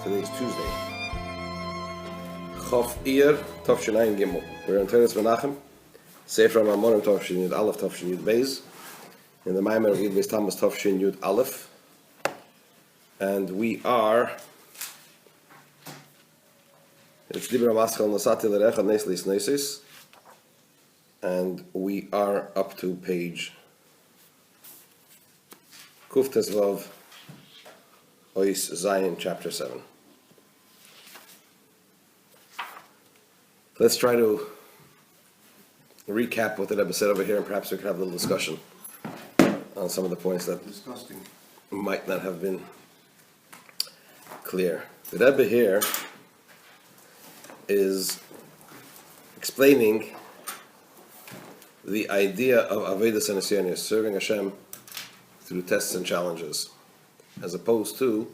Today is Tuesday. Chof Ir Tovshinayim Gimel. We're in Teres Menachem. Sefer Mamorim Tovshin Yud Aleph Tovshin Yud Beis. In the Maimer of Yud Beis Tammuz Tovshin Yud Aleph. And we are... It's Libra Maschal Nosato Lireiecho Neslis Nesis. And we are up to page Kuf Tezvav Ois Zayin, chapter 7. Let's try to recap what the Rebbe said over here, and perhaps we could have a little discussion on some of the points that might not have been clear. The Rebbe here is explaining the idea of Avedus and Nisyonos, serving Hashem through tests and challenges, as opposed to,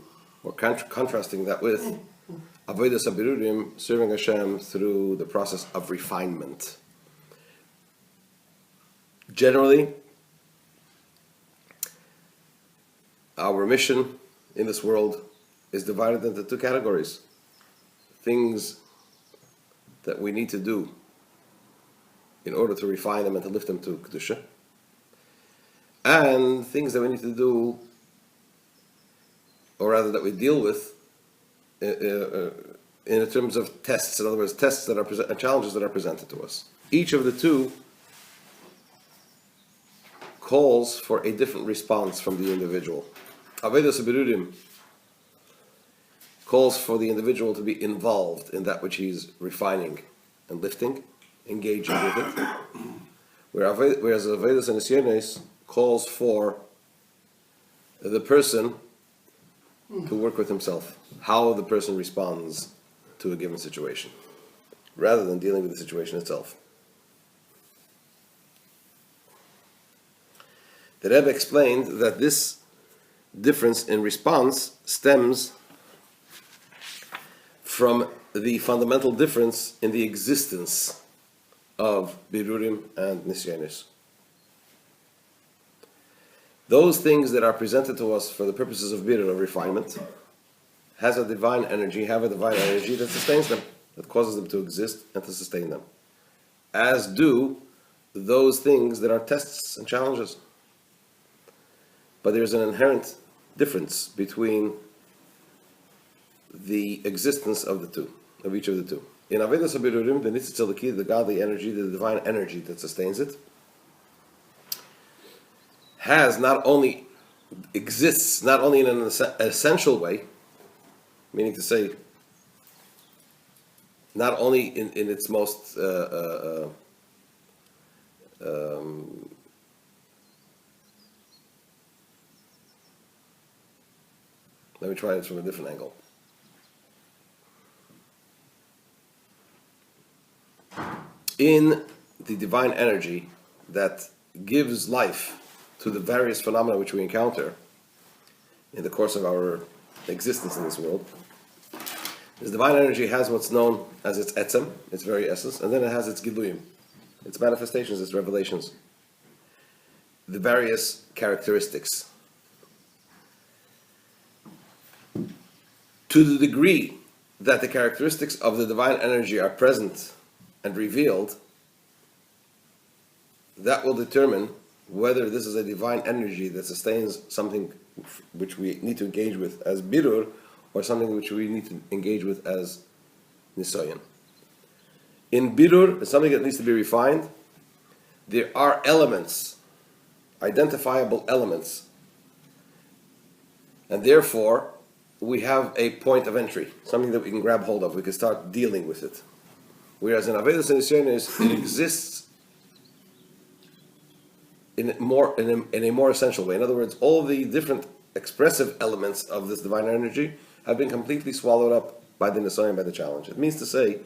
or contrasting that with, Avedus Abirurim, serving Hashem through the process of refinement. Generally, our mission in this world is divided into two categories. Things that we need to do in order to refine them and to lift them to Kedusha, and things that we need to do, or rather that we deal with in terms of tests. In other words, tests that are challenges that are presented to us. Each of the two calls for a different response from the individual. Avedus Abirurim calls for the individual to be involved in that which he's refining and lifting, engaging with it, whereas Avedus and Nisyonos calls for the person to work with himself, how the person responds to a given situation, rather than dealing with the situation itself. The Rebbe explained that this difference in response stems from the fundamental difference in the existence of Birurim and Nisyonos. Those things that are presented to us for the purposes of birur, of refinement, have a divine energy that sustains them, that causes them to exist and to sustain them. As do those things that are tests and challenges. But there's an inherent difference between the existence of the two, of each of the two. In Avedus Abirurim, the Nitzitz Eliki, the godly energy, the divine energy that sustains it, exists not only in an essential way, meaning to say, not only in its most let me try it from a different angle. In the divine energy that gives life to the various phenomena which we encounter in the course of our existence in this world, this divine energy has what's known as its etzem, its very essence, and then it has its giluyim, its manifestations, its revelations, the various characteristics. To the degree that the characteristics of the divine energy are present and revealed, that will determine whether this is a divine energy that sustains something which we need to engage with as birur, or something which we need to engage with as nisayon. In birur, it's something that needs to be refined. There are elements, identifiable elements, and therefore we have a point of entry, something that we can grab hold of, we can start dealing with it. Whereas in Avedus and Nisyonos, it exists in a more essential way. In other words, all the different expressive elements of this divine energy have been completely swallowed up by the Nisayon, by the challenge. It means to say,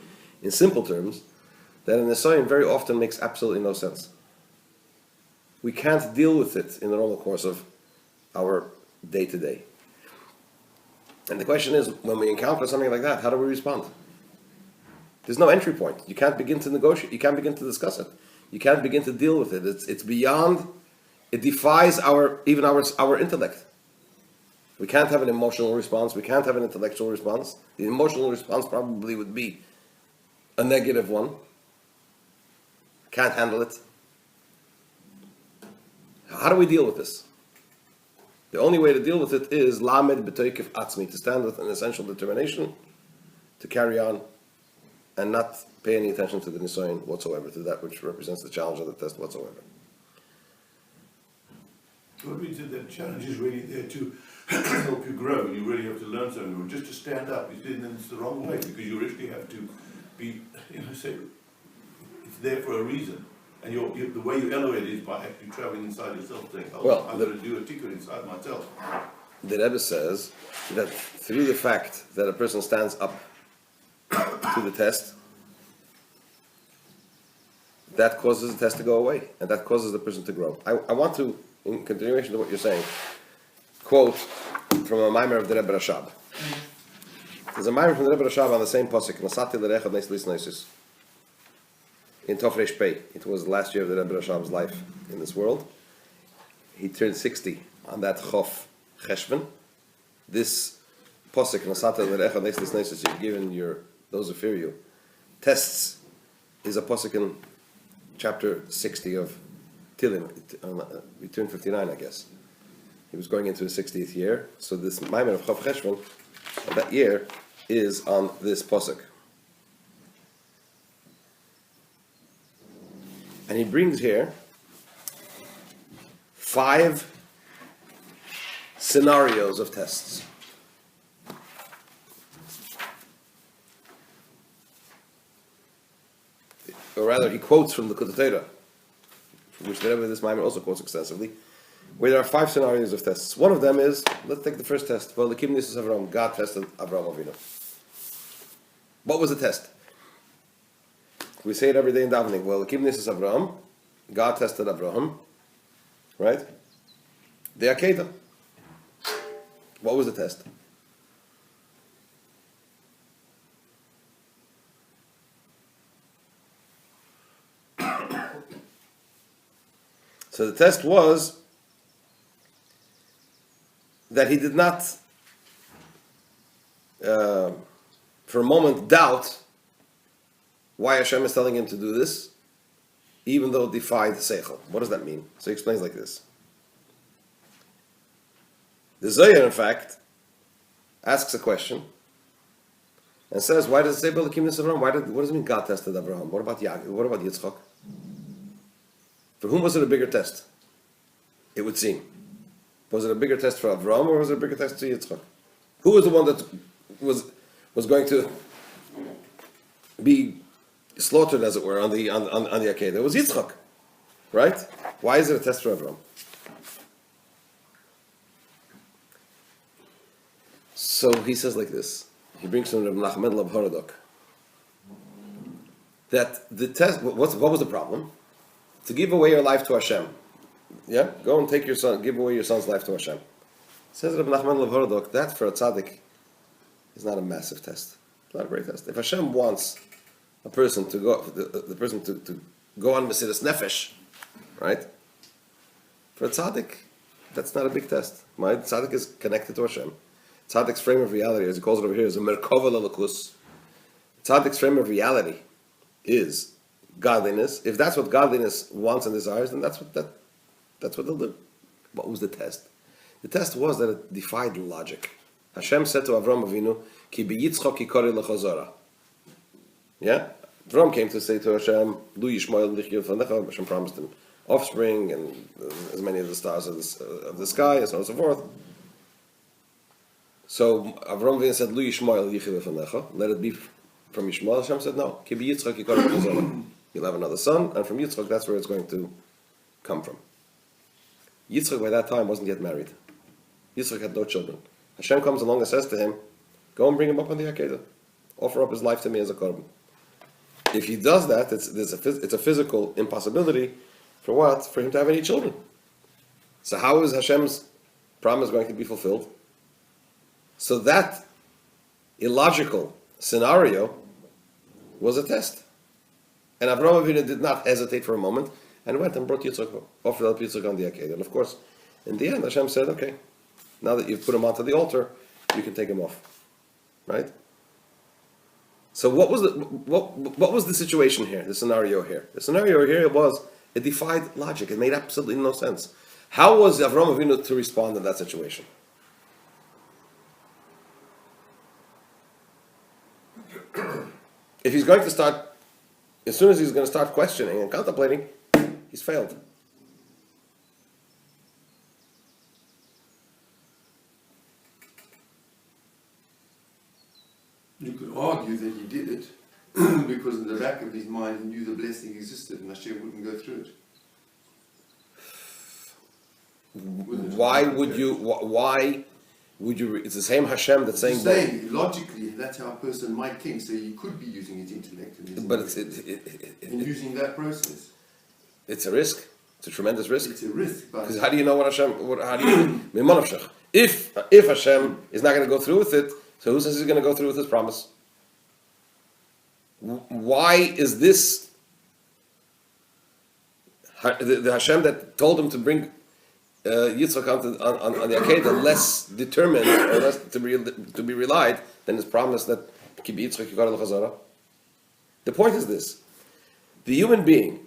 in simple terms, that a Nisayon very often makes absolutely no sense. We can't deal with it in the normal course of our day-to-day. And the question is, when we encounter something like that, how do we respond? There's no entry point. You can't begin to negotiate. You can't begin to discuss it. You can't begin to deal with it. It's beyond. It defies our intellect. We can't have an emotional response. We can't have an intellectual response. The emotional response probably would be a negative one. Can't handle it. How do we deal with this? The only way to deal with it is lamed b'toikif atzmi, to stand with an essential determination to carry on and not pay any attention to the nisayon whatsoever, to that which represents the challenge of the test whatsoever. What means that the challenge is really there to help you grow. You really have to learn something. Or just to stand up, then it's the wrong way, because you really have to be, say, it's there for a reason. And the way you elevate it is by actually traveling inside yourself, saying, oh, I'm going to do a tikkun inside myself. The Rebbe says that through the fact that a person stands up to the test, that causes the test to go away, and that causes the person to grow. I want to, in continuation to what you're saying, quote from a mimer of the Rebbe Rashab. There's a mimer from the Rebbe Rashab on the same pasuk, Nosato Lireiecho Nosato. In Tofresh Pei. It was the last year of the Rebbe Rashab's life in this world. He turned 60 on that Chof Cheshvan. This posik, Nosato Lireiecho Nosato, you've given those who fear you, tests, is a posik in chapter 60 of Tilim. He turned 59, I guess. He was going into his 60th year. So this Maimer of Chof Cheshvan of that year is on this posik. And he brings here 5 scenarios of tests. Or rather, he quotes from the Kutatera, which the Rebbe this Maimer also quotes extensively, where there are 5 scenarios of tests. One of them is, let's take the first test. Well, the Kimnis of Avram, God tested Avram Avinu. What was the test? We say it every day in davening. Well, the Kimnis is Avraham. God tested Avraham, right? The Akedah. What was the test? So the test was that he did not, for a moment, doubt why Hashem is telling him to do this, even though it defied Seichel. What does that mean? So he explains like this. The Zohar, in fact, asks a question and says, why does it say Belakim Nisavram? What does it mean God tested Abraham? What about Yaakov? What about Yitzchak? For whom was it a bigger test? It would seem. Was it a bigger test for Abraham, or was it a bigger test to Yitzchak? Who was the one that was going to be slaughtered, as it were, on the Akedah? It was Yitzchak, right? Why is it a test for Avraham? So he says like this. He brings from Reb Nachman Lav Horodok that the test. What was the problem? To give away your life to Hashem. Yeah, go and take your son. Give away your son's life to Hashem. Says Reb Nachman Lav Horodok, that for a tzaddik is not a massive test. It's not a great test. If Hashem wants a person to go, the person to go on Mesiras Nefesh, right? For a tzaddik, that's not a big test. My tzaddik is connected to Hashem. Tzaddik's frame of reality, as he calls it over here, is a merkava lalakus. Tzaddik's frame of reality is godliness. If that's what godliness wants and desires, then that's what they'll do. What was the test? The test was that it defied logic. Hashem said to Avram Avinu, "Ki beyitzchak yikori lechazara." Yeah, Avram came to say to Hashem, "Lu yishmoel lichiyot fanecha." Hashem promised him offspring and as many of the stars of the sky, and so on and so forth. So Avram Avinu said, "Lu yishmoel lichiyot fanecha." Let it be from Yishmael. Hashem said, "No, ki beyitzchak yikori lechazara." You'll have another son, and from Yitzchak, that's where it's going to come from. Yitzchak by that time wasn't yet married. Yitzchak had no children. Hashem comes along and says to him, go and bring him up on the Akedah. Offer up his life to me as a korban. If he does that, it's a physical impossibility for what? For him to have any children. So how is Hashem's promise going to be fulfilled? So that illogical scenario was a test. And Avraham Avinu did not hesitate for a moment and went and brought Yitzchak, offered up Yitzchak on the Akedah. And of course, in the end, Hashem said, okay, Now that you've put him onto the altar, you can take him off. Right? So what was the situation here, the scenario here? The scenario here was, it defied logic. It made absolutely no sense. How was Avraham Avinu to respond in that situation? If he's going to start, as soon as he's going to start questioning and contemplating, he's failed. You could argue that he did it because in the back of his mind he knew the blessing existed and Hashem wouldn't go through it. Why would you, it's the same Hashem that's saying... Logically, that's how a person might think, so he could be using his intellect and his but in using that process. It's a risk. It's a tremendous risk. It's a risk, but... Because how do you know what Hashem... how do you... If Hashem is not going to go through with it, so who says he's going to go through with his promise? Why is this... the Hashem that told him to bring Yitzchak on the Akedah less determined or less to be relied than his promise that Ki Yitzchak Yikar L'Chazara? The point is this. The human being...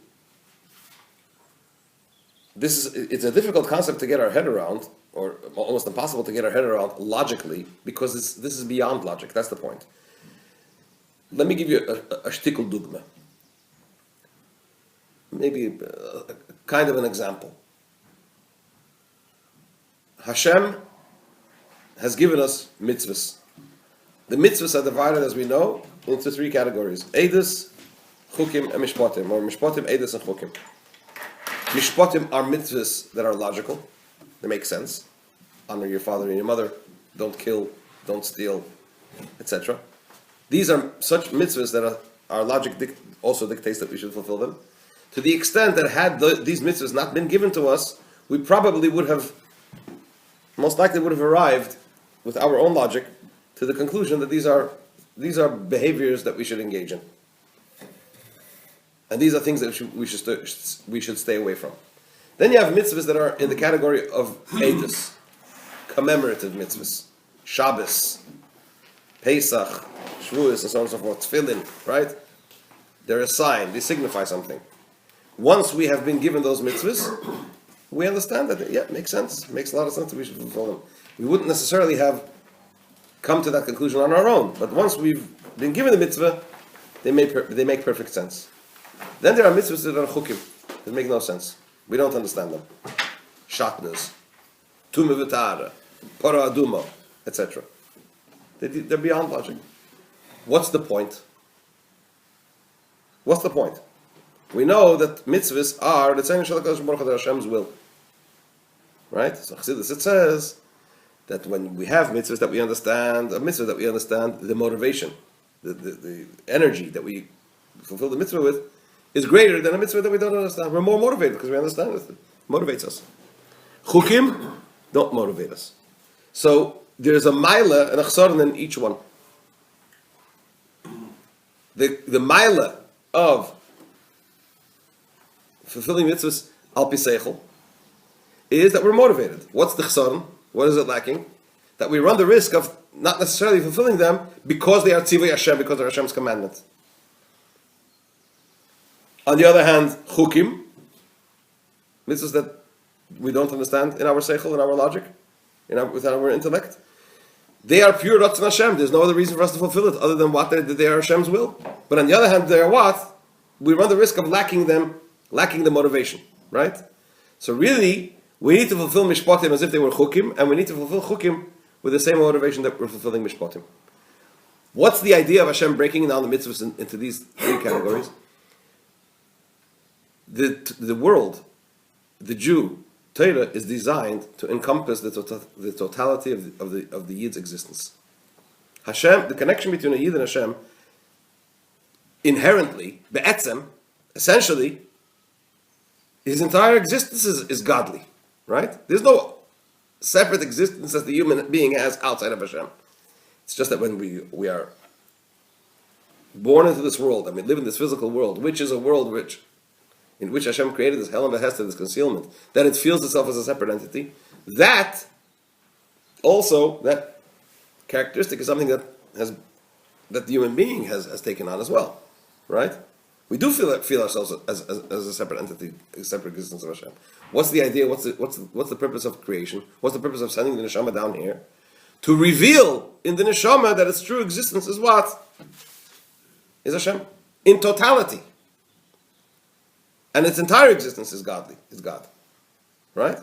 it's a difficult concept to get our head around, or almost impossible to get our head around logically, because this is beyond logic. That's the point. Let me give you a shtickle dugma. Maybe kind of an example. Hashem has given us mitzvahs. The mitzvahs are divided, as we know, into three categories: Eidos, Chukim, and Mishpatim, or Mishpatim, Eidos, and Chukim. Mishpatim are mitzvahs that are logical. They make sense. Honor your father and your mother. Don't kill. Don't steal, etc. These are such mitzvahs that our logic also dictates that we should fulfill them. To the extent that had these mitzvahs not been given to us, we probably would have, most likely would have arrived with our own logic to the conclusion that these are behaviors that we should engage in. And these are things that we should stay away from. Then you have mitzvahs that are in the category of Eidos, commemorative mitzvahs, Shabbos, Pesach, Shavuos, and so on and so forth, Tefillin, right? They're a sign, they signify something. Once we have been given those mitzvahs, we understand that, yeah, it makes sense. It makes a lot of sense that we should fulfill them. We wouldn't necessarily have come to that conclusion on our own, but once we've been given the mitzvah, they make perfect sense. Then there are mitzvahs that are chukim, that make no sense. We don't understand them. Shatnez, Tumah V'Tara, Para Aduma, etc. They're beyond logic. What's the point? What's the point? We know that mitzvahs are the Tzayim Shel HaKadosh Baruch Hu, Hashem's will. Right? So Chassidus, it says that when we have mitzvahs that we understand, the motivation, the energy that we fulfill the mitzvah with, is greater than a mitzvah that we don't understand. We're more motivated because we understand it. It motivates us. Chukim don't motivate us. So there's a maila and a chsaron in each one. The maila of fulfilling mitzvahs al pi seichel is that we're motivated. What's the chsaron? What is it lacking? That we run the risk of not necessarily fulfilling them because they are tzivui Hashem, because they're Hashem's commandment. On the other hand, chukim, mitzvahs that we don't understand in our seichel, in our logic, with our intellect, they are pure Ratzon Hashem. There's no other reason for us to fulfill it other than what they are Hashem's will. But on the other hand, they are what? We run the risk of lacking the motivation, right? So really, we need to fulfill mishpatim as if they were chukim, and we need to fulfill chukim with the same motivation that we're fulfilling mishpatim. What's the idea of Hashem breaking down the mitzvahs into these three categories? The world, the Jew, Torah, is designed to encompass the totality of the Yid's existence. Hashem, the connection between a Yid and Hashem, inherently, be'etzem, essentially, his entire existence is godly, right? There's no separate existence that the human being has outside of Hashem. It's just that when we are born into this world, and we live in this physical world, which is a world in which Hashem created this hell and behest, this concealment, that it feels itself as a separate entity, that also that characteristic is something that the human being has taken on as well, right? We do feel ourselves as a separate entity, a separate existence of Hashem. What's the idea? What's the purpose of creation? What's the purpose of sending the neshama down here? To reveal in the neshama that its true existence is what? Is Hashem. In totality. And its entire existence is godly, is God. Right?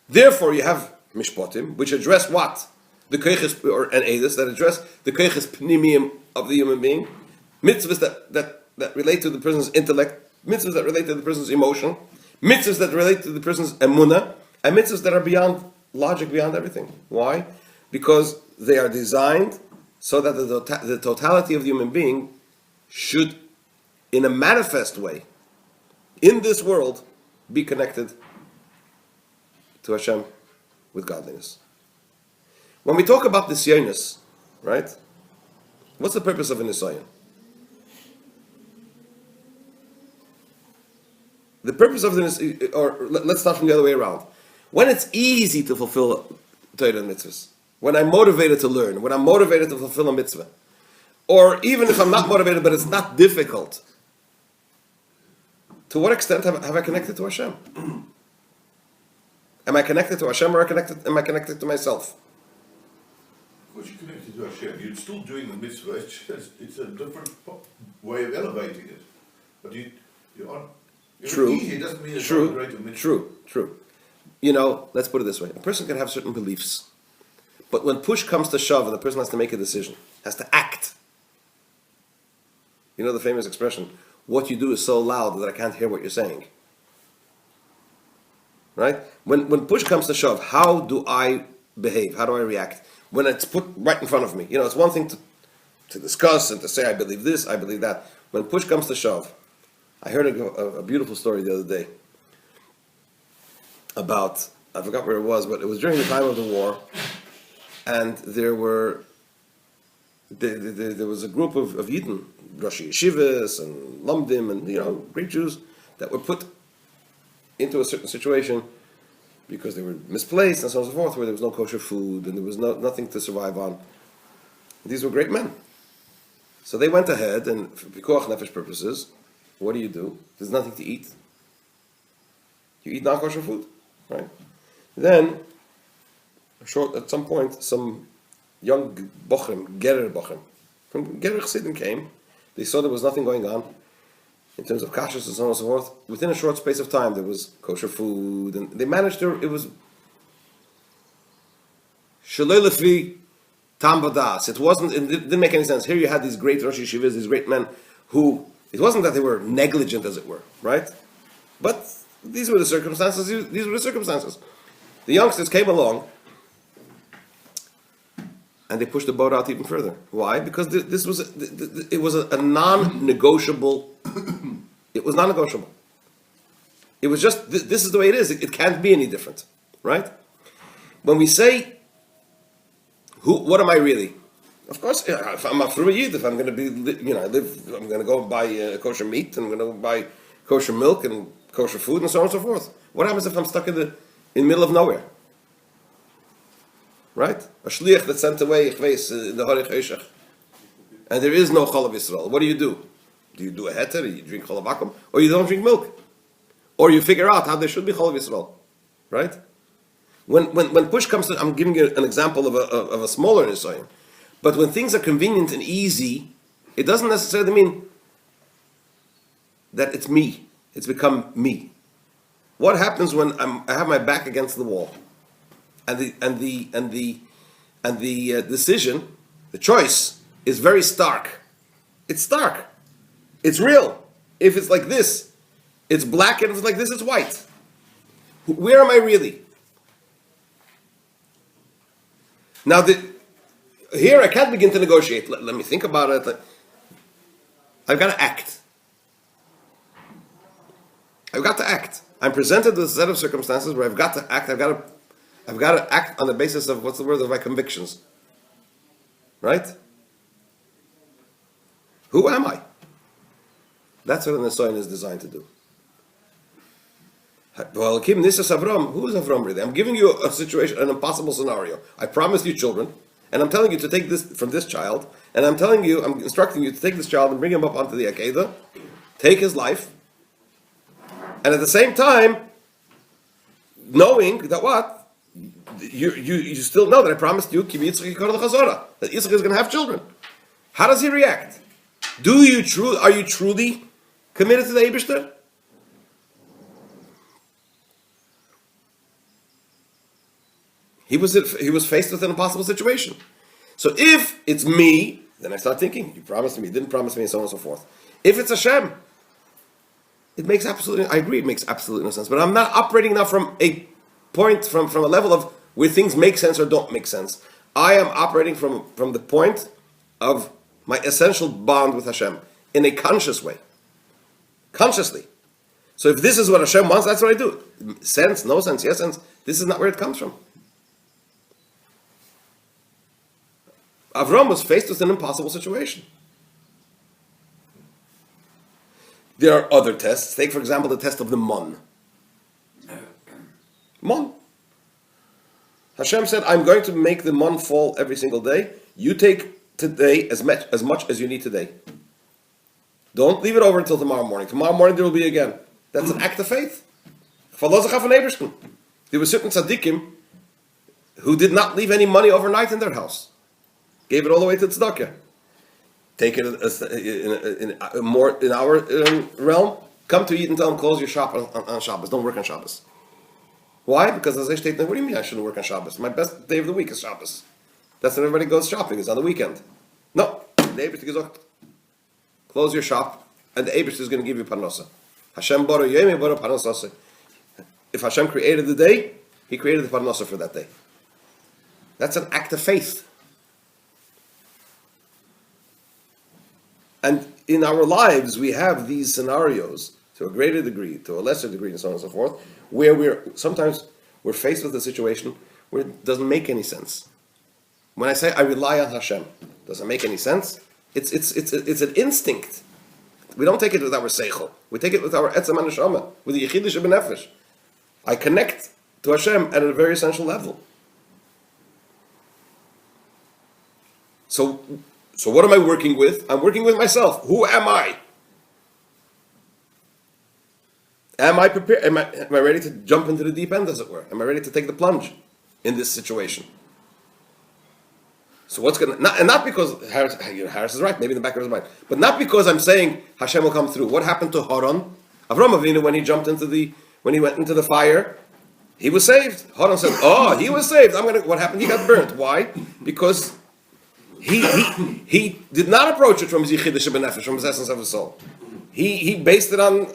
Therefore you have mishpatim, which address what? The keiches, and edus, that address the keiches pnimiyim of the human being. Mitzvahs that relate to the person's intellect, mitzvahs that relate to the person's emotion, mitzvahs that relate to the person's emunah, and mitzvahs that are beyond logic, beyond everything. Why? Because they are designed so that the totality of the human being should, in a manifest way, in this world, be connected to Hashem with godliness. When we talk about nisyonos, right? What's the purpose of a nisyon? The purpose of the or let's start from the other way around. When it's easy to fulfill Torah and mitzvahs, when I'm motivated to learn, when I'm motivated to fulfill a mitzvah, or even if I'm not motivated but it's not difficult, to what extent have I connected to Hashem? Am I connected to Hashem or am I connected to myself? Of course, you're connected to Hashem. You're still doing the mitzvah. It's a different way of elevating it. But you are. True. Easy. It doesn't mean it's not a greater mitzvah. True. You know, let's put it this way: a person can have certain beliefs, but when push comes to shove, and the person has to make a decision, has to act. You know the famous expression: "What you do is so loud that I can't hear what you're saying." Right? When push comes to shove, how do I behave? How do I react? When it's put right in front of me, you know, it's one thing to discuss and to say, I believe this, I believe that. When push comes to shove, I heard a beautiful story the other day about, I forgot where it was, but it was during the time of the war, and there was a group of Yidden, Rosh Yeshivas and Lamdim and, you know, great Jews that were put into a certain situation because they were misplaced and so on and so forth, where there was no kosher food and there was nothing to survive on. These were great men. So they went ahead, and for pikuach nefesh purposes, what do? There's nothing to eat. You eat non-kosher food, right? Then, at some point, some young bochrim, gerer bochrim, from gerer chassidim came. They saw there was nothing going on in terms of kashrus and so on and so forth. Within a short space of time, there was kosher food, and they managed to. It was shalei lefi tam vadas. It wasn't. It didn't make any sense. Here you had these great Rosh Yeshivas, these great men who. It wasn't that they were negligent, as it were, right? But these were the circumstances. These were the circumstances. The youngsters came along, and they pushed the boat out even further. Why? Because this was it was a non-negotiable. It was non-negotiable. It was just this is the way it is. It can't be any different, right? When we say, what am I really? Of course, if I'm a free Yid, if I'm going to be, I'm going to go buy kosher meat, and I'm going to buy kosher milk and kosher food and so on and so forth. What happens if I'm stuck in the middle of nowhere? Right? A shliach that's sent away, in the Harich Eshach, and there is no Chalav Yisrael. What do? Do you do a heter, you drink Chalav Akum, or you don't drink milk? Or you figure out how there should be Chalav Yisrael. Right? When push comes to, I'm giving you an example of a smaller nisayon. But when things are convenient and easy, it doesn't necessarily mean that it's me. It's become me. What happens when I have my back against the wall, and the decision, the choice is very stark. It's stark. It's real. If it's like this, it's black, and if it's like this, it's white. Where am I really? Now here I can't begin to negotiate. Let me think about it. I've got to act. I'm presented with a set of circumstances where I've got to act. I've got to act on the basis of of my convictions. Right? Who am I? That's what an nisayon is designed to do. Well, Kim, this is Avram. Who is Avram really? I'm giving you a situation, an impossible scenario. I promised you children, and I'm telling you to take this from this child, and I'm instructing you to take this child and bring him up onto the Akedah, take his life, and at the same time, knowing that what? You still know that I promised you, that Yitzchak is going to have children. How does he react? Are you truly committed to the Eibishter? He was faced with an impossible situation. So if it's me, then I start thinking, you promised me, you didn't promise me, and so on and so forth. If it's Hashem, it makes absolutely no sense. But I'm not operating now from a point, from a level of where things make sense or don't make sense. I am operating from the point of my essential bond with Hashem in a conscious way. Consciously. So if this is what Hashem wants, that's what I do. Sense, no sense, yes sense, this is not where it comes from. Avram was faced with an impossible situation. There are other tests. Take, for example, the test of the Mon. Mon. Hashem said, I'm going to make the Mon fall every single day. You take today as much as you need today. Don't leave it over until tomorrow morning. Tomorrow morning there will be again. That's an act of faith. There were certain tzaddikim who did not leave any money overnight in their house. Gave it all the way to tzedakah. Take it in our realm. Come to eat and tell them close your shop on Shabbos. Don't work on Shabbos. Why? Because as I stated, what do you mean I shouldn't work on Shabbos? My best day of the week is Shabbos. That's when everybody goes shopping. It's on the weekend. No, the Eibush gesagt, close your shop, and the Eibush is going to give you parnasa. Hashem bara yemi bara parnasa. If Hashem created the day, He created the parnasa for that day. That's an act of faith. And in our lives, we have these scenarios to a greater degree, to a lesser degree, and so on and so forth, where we're faced with a situation where it doesn't make any sense. When I say I rely on Hashem, doesn't make any sense. It's an instinct. We don't take it with our seichel. We take it with our etzem and neshama, with the yechidish benefesh. I connect to Hashem at a very essential level. So what am I working with? I'm working with myself. Who am I? Am I prepared? Am I ready to jump into the deep end, as it were? Am I ready to take the plunge in this situation? So what's going to, and not because Harris is right, maybe in the back of his mind, but not because I'm saying Hashem will come through. What happened to Haran? Avram Avinu, when he went into the fire, he was saved. Haran said, "Oh, he was saved. What happened? He got burnt. Why? Because he did not approach it from his yichidish benefesh, from his essence of his soul. He based it on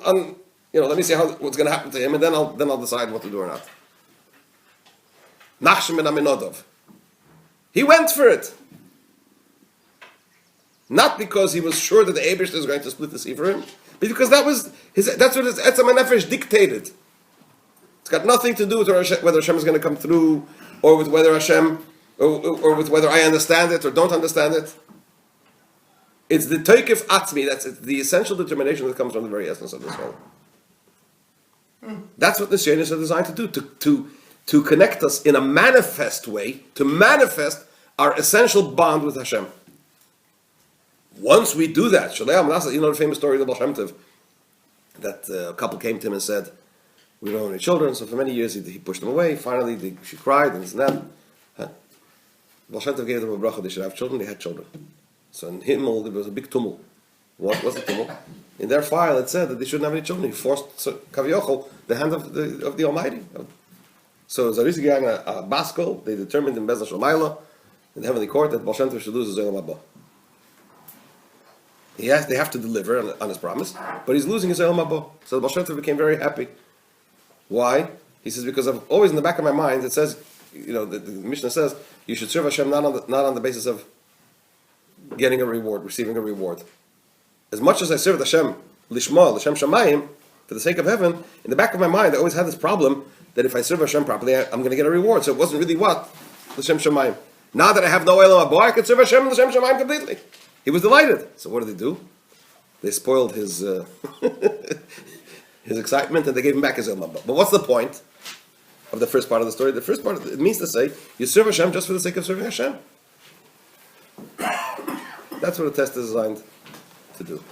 let me see what's going to happen to him, and then I'll decide what to do or not. Nachshon ben Aminadov. He went for it. Not because he was sure that the Eibush is going to split the sea for him, but because that's what his etzem nefesh dictated. It's got nothing to do with whether Hashem is going to come through, or with whether Hashem, or with whether I understand it or don't understand it. It's the toikif atzmi. That's the essential determination that comes from the very essence of this world. That's what the Shiur is designed to do, to connect us in a manifest way, to manifest our essential bond with Hashem. Once we do that, the famous story of the Baal Shem Tov, that a couple came to him and said, we don't have any children, so for many years he pushed them away. Finally, she cried, and this and that. Baal Shem Tov gave them a bracha, they should have children, they had children. So in Himmel, there was a big tumult. What was the tumult? In their file, it said that they shouldn't have any children. He forced Kaviochel, the hand of the Almighty. So Zarisi Gang a Baskel, they determined in Bezna Shomayla, in the heavenly court, that Baal Shem Tov should lose his Olam Haba. They have to deliver on his promise, but he's losing his Olam Haba. So the Baal Shem Tov became very happy. Why? He says, because I've always in the back of my mind, it says, the Mishnah says, you should serve Hashem not on the basis of getting a reward, receiving a reward. As much as I served Hashem, Lishma, L'Shem Shamayim, for the sake of heaven, in the back of my mind, I always had this problem that if I serve Hashem properly, I'm going to get a reward. So it wasn't really what? L'Shem Shamayim. Now that I have no Olam Haba, I can serve Hashem L'Shem Shamayim completely. He was delighted. So what did they do? They spoiled his his excitement, and they gave him back his ilma. But what's the point of the first part of the story? The first part, it means to say, you serve Hashem just for the sake of serving Hashem. That's what a test is designed to do.